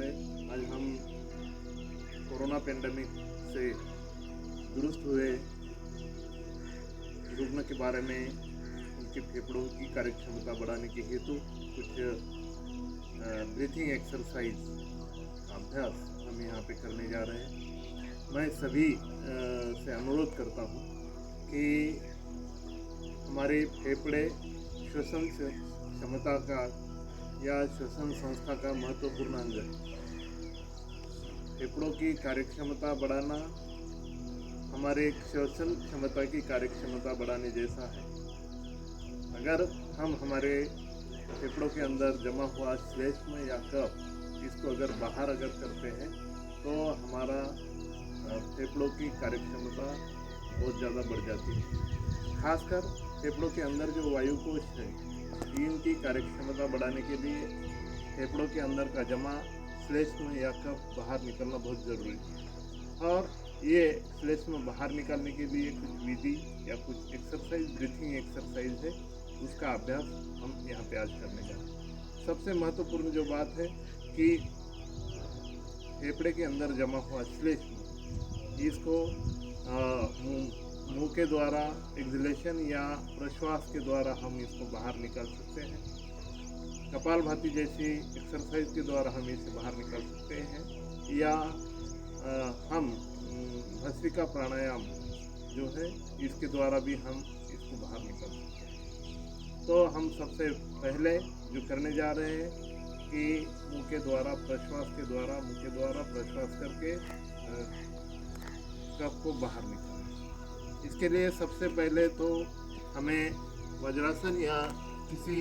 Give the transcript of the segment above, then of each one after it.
है। आज हम कोरोना पेंडेमिक से दुरुस्त हुए रुग्ण के बारे में उनके फेफड़ों की कार्यक्षमता बढ़ाने के हेतु कुछ ब्रीथिंग एक्सरसाइज का अभ्यास हम यहाँ पे करने जा रहे हैं। मैं सभी से अनुरोध करता हूँ कि हमारे फेफड़े श्वसन क्षमता का या श्वसन संस्था का महत्वपूर्ण अंग है। फेफड़ों की कार्यक्षमता बढ़ाना हमारे श्वसन क्षमता की कार्यक्षमता बढ़ाने जैसा है। अगर हम हमारे फेफड़ों के अंदर जमा हुआ श्लेष्म या कफ इसको अगर बाहर करते हैं तो हमारा फेफड़ों की कार्यक्षमता बहुत ज़्यादा बढ़ जाती है। खासकर फेफड़ों के अंदर जो वायुकोश है इनकी कार्यक्षमता बढ़ाने के लिए फेफड़ों के अंदर का जमा श्लेष्म या कफ बाहर निकलना बहुत ज़रूरी है। और ये श्लेष्म बाहर निकालने के लिए कुछ विधि या कुछ एक्सरसाइज ब्रीथिंग एक्सरसाइज है, उसका अभ्यास हम यहाँ पे आज करने जा रहे हैं। सबसे महत्वपूर्ण जो बात है कि फेफड़े के अंदर जमा हुआ श्लेष्म इसको मुंह के द्वारा एक्सहेलेशन या प्रश्वास के द्वारा हम इसको बाहर निकाल सकते हैं। कपालभाति जैसी एक्सरसाइज के द्वारा हम इसे बाहर निकाल सकते हैं या हम भस्त्रिका प्राणायाम जो है इसके द्वारा भी हम इसको बाहर निकाल सकते हैं। तो हम सबसे पहले जो करने जा रहे हैं कि मुंह के द्वारा प्रश्वास करके कफ को बाहर निकालें। इसके लिए सबसे पहले तो हमें वज्रासन या किसी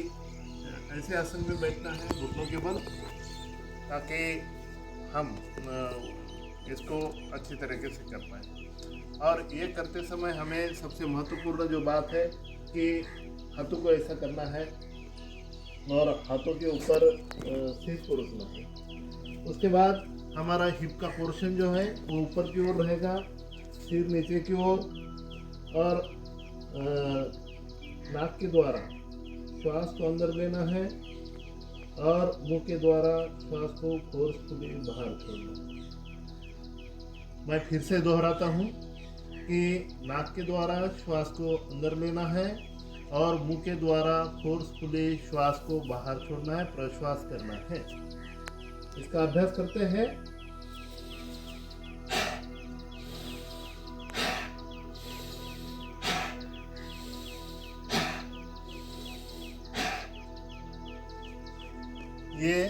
ऐसे आसन में बैठना है घुटनों के बल, ताकि हम इसको अच्छी तरीके से कर पाए। और ये करते समय हमें सबसे महत्वपूर्ण जो बात है कि हाथों को ऐसा करना है और हाथों के ऊपर शीर्ष को रखना है। उसके बाद हमारा हिप का पोर्शन जो है वो ऊपर की ओर रहेगा, सिर नीचे की ओर, और नाक के द्वारा श्वास को अंदर लेना है और मुंह के द्वारा श्वास को फोर्सफुली बाहर छोड़ना है। मैं फिर से दोहराता हूँ कि नाक के द्वारा श्वास को अंदर लेना है और मुंह के द्वारा फोर्सफुली श्वास को बाहर छोड़ना है, प्रश्वास करना है। इसका अभ्यास करते हैं। ये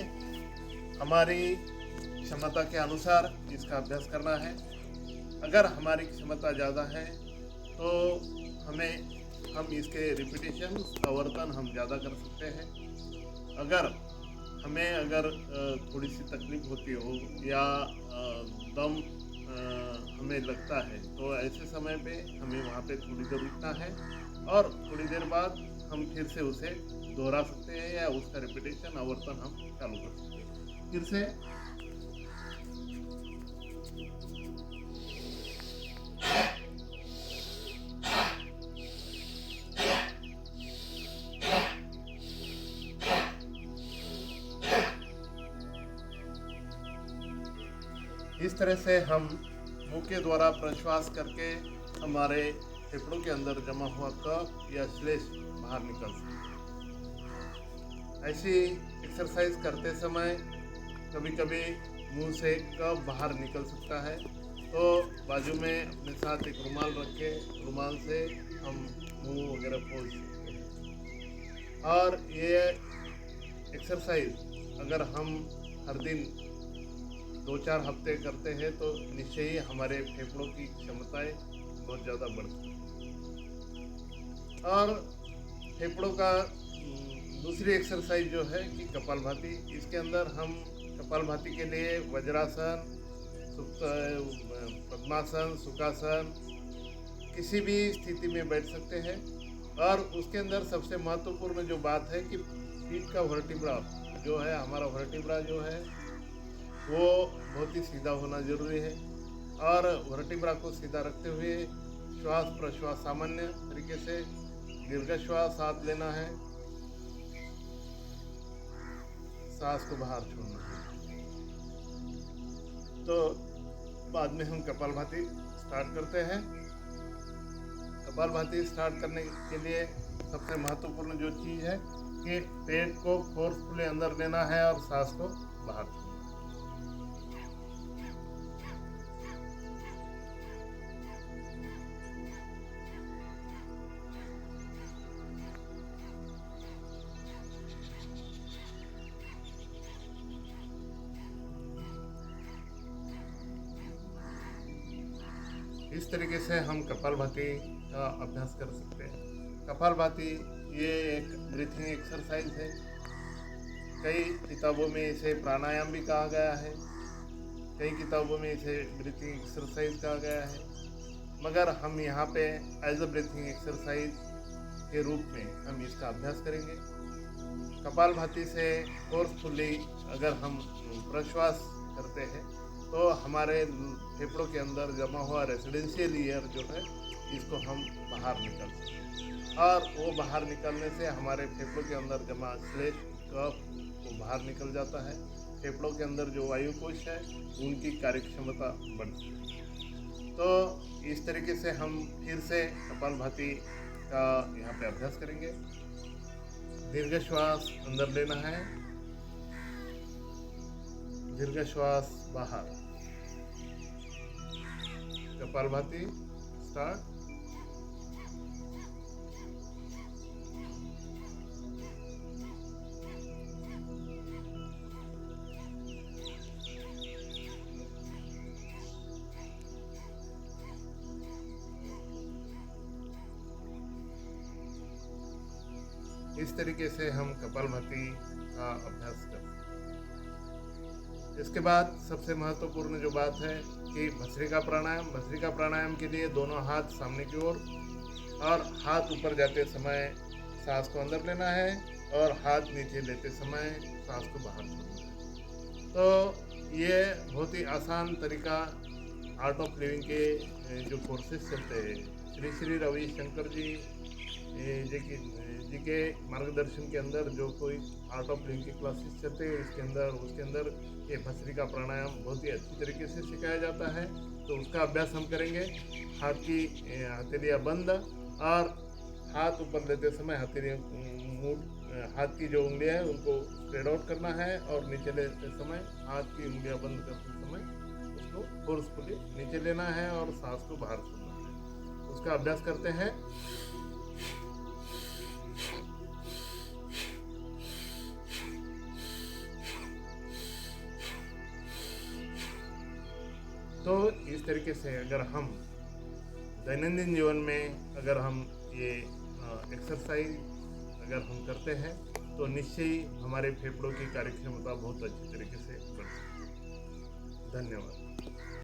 हमारी क्षमता के अनुसार इसका अभ्यास करना है। अगर हमारी क्षमता ज़्यादा है तो हम इसके रिपीटेशन आवर्तन हम ज़्यादा कर सकते हैं। अगर थोड़ी सी तकलीफ होती हो या दम हमें लगता है तो ऐसे समय पे हमें वहाँ पे थोड़ी देर रुकना है और थोड़ी देर बाद हम फिर से उसे दोहरा सकते हैं या उसका रिपीटेशन आवर्तन हम चालू कर सकते हैं। फिर से इस तरह से हम मुंह के द्वारा प्रश्वास करके हमारे फेफड़ों के अंदर जमा हुआ कफ या श्लेष्म बाहर निकल सकते हैं। ऐसी एक्सरसाइज करते समय कभी कभी मुंह से कफ बाहर निकल सकता है, तो बाजू में अपने साथ एक रुमाल रखे, रुमाल से हम मुंह वगैरह पोंछ सकते हैं। और ये एक्सरसाइज अगर हम हर दिन 2-4 हफ्ते करते हैं तो निश्चय ही हमारे फेफड़ों की क्षमताएं बहुत ज़्यादा बढ़ती हैं। और फेफड़ों का दूसरी एक्सरसाइज जो है कि कपालभाति, इसके अंदर हम कपालभाति के लिए वज्रासन, पद्मासन, सुखासन किसी भी स्थिति में बैठ सकते हैं। और उसके अंदर सबसे महत्वपूर्ण जो बात है कि पीठ का वर्टिब्रा जो है, हमारा वर्टिब्रा जो है वो बहुत ही सीधा होना जरूरी है। और वर्टिब्रा को सीधा रखते हुए श्वास प्रश्वास सामान्य तरीके से दीर्घ श्वास साथ लेना है, सांस को बाहर छोड़ना है। तो बाद में हम कपालभाति स्टार्ट करते हैं। कपालभाति स्टार्ट करने के लिए सबसे महत्वपूर्ण जो चीज़ है कि पेट को फोर्सफुली अंदर लेना है और सांस को बाहर छोड़ना। इस तरीके से हम कपालभाति का अभ्यास कर सकते हैं। कपालभाति ये एक ब्रीथिंग एक्सरसाइज है। कई किताबों में इसे प्राणायाम भी कहा गया है, कई किताबों में इसे ब्रीथिंग एक्सरसाइज कहा गया है, मगर हम यहाँ पे एज अ ब्रीथिंग एक्सरसाइज के रूप में हम इसका अभ्यास करेंगे। कपालभाति से फोर्सफुली अगर हम प्रश्वास करते हैं तो हमारे फेफड़ों के अंदर जमा हुआ रेसिडेंशियल एयर जो है इसको हम बाहर निकाल सकते हैं, और वो बाहर निकलने से हमारे फेफड़ों के अंदर जमा श्लेष कफ वो बाहर निकल जाता है। फेफड़ों के अंदर जो वायु कोश है उनकी कार्यक्षमता बढ़ती है। तो इस तरीके से हम फिर से कपालभाति का यहाँ पे अभ्यास करेंगे। दीर्घ श्वास अंदर लेना है, दीर्घ श्वास बाहर। कपालभाति स्टार्ट। इस तरीके से हम कपालभाति का अभ्यास करते हैं। इसके बाद सबसे महत्वपूर्ण जो बात है कि भस्त्रिका प्राणायाम। भस्त्रिका प्राणायाम के लिए दोनों हाथ सामने की ओर और हाथ ऊपर जाते समय सांस को अंदर लेना है और हाथ नीचे लेते समय सांस को बाहर छोड़ना है। तो ये बहुत ही आसान तरीका आर्ट ऑफ लिविंग के जो कोर्सेज चलते हैं, श्री श्री रविशंकर जी के मार्गदर्शन के अंदर जो कोई आर्ट ऑफ लिविंग के क्लासेस चलते हैं उसके अंदर ये भस्त्रिका प्राणायाम बहुत ही अच्छी तरीके से सिखाया जाता है। तो उसका अभ्यास हम करेंगे। हाथ की हथेलियाँ बंद और हाथ ऊपर लेते समय हाथ की जो उंगलियां हैं उनको स्प्रेड आउट करना है, और नीचे लेते समय हाथ की उंगलियां बंद करते समय उसको फोर्सफुली नीचे लेना है और सांस को बाहर छोड़ना है। उसका अभ्यास करते हैं। तो इस तरीके से अगर हम दैनंदिन जीवन में अगर हम ये एक्सरसाइज अगर हम करते हैं तो निश्चय ही हमारे फेफड़ों की कार्यक्षमता बहुत अच्छी तरीके से बढ़ सकती है। धन्यवाद।